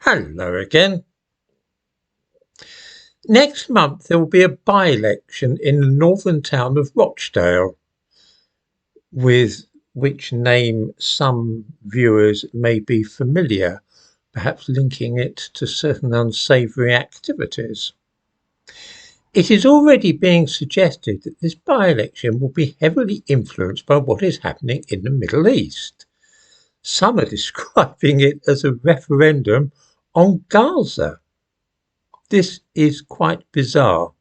Hello again. Next month there will be a by-election in the northern town of Rochdale, with which name some viewers may be familiar, perhaps linking it to certain unsavoury activities. It is already being suggested that this by-election will be heavily influenced by what is happening in the Middle East. Some are describing it as a referendum on Gaza. This is quite bizarre.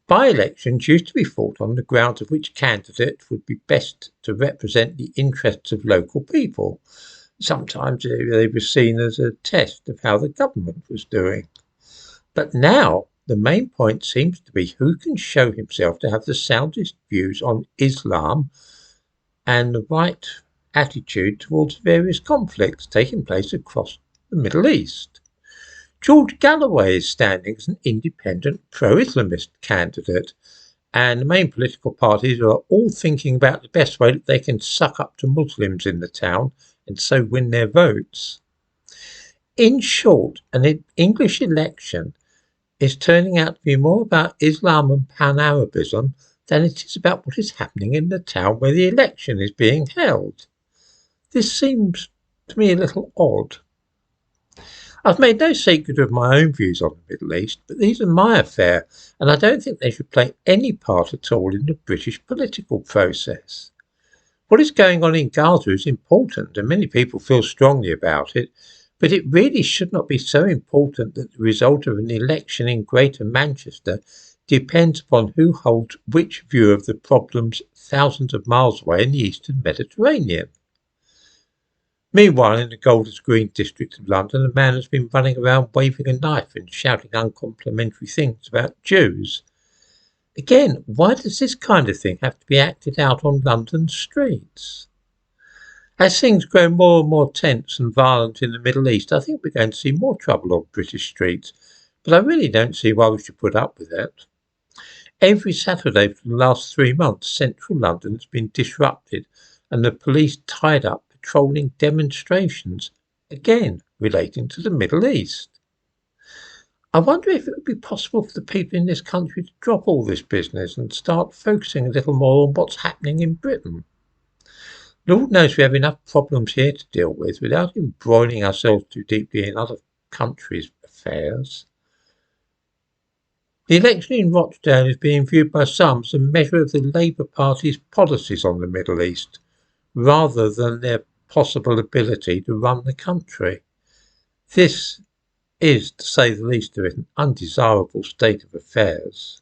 By-elections used to be fought on the grounds of which candidate would be best to represent the interests of local people. Sometimes they were seen as a test of how the government was doing. But now the main point seems to be who can show himself to have the soundest views on Islam and the right attitude towards various conflicts taking place across the Middle East. George Galloway is standing as an independent pro-Islamist candidate, and the main political parties are all thinking about the best way that they can suck up to Muslims in the town and so win their votes. In short, an English election is turning out to be more about Islam and Pan-Arabism than it is about what is happening in the town where the election is being held. This seems to me a little odd. I've made no secret of my own views on the Middle East, but these are my affair, and I don't think they should play any part at all in the British political process. What is going on in Gaza is important, and many people feel strongly about it, but it really should not be so important that the result of an election in Greater Manchester depends upon who holds which view of the problems thousands of miles away in the eastern Mediterranean. Meanwhile, in the Golders Green district of London, a man has been running around waving a knife and shouting uncomplimentary things about Jews. Again, why does this kind of thing have to be acted out on London streets? As things grow more and more tense and violent in the Middle East, I think we're going to see more trouble on British streets, but I really don't see why we should put up with it. Every Saturday for the last 3 months, central London has been disrupted and the police tied up patrolling demonstrations, again relating to the Middle East. I wonder if it would be possible for the people in this country to drop all this business and start focusing a little more on what's happening in Britain. Lord knows we have enough problems here to deal with without embroiling ourselves too deeply in other countries' affairs. The election in Rochdale is being viewed by some as a measure of the Labour Party's policies on the Middle East, rather than their possible ability to run the country. This is, to say the least of it, an undesirable state of affairs.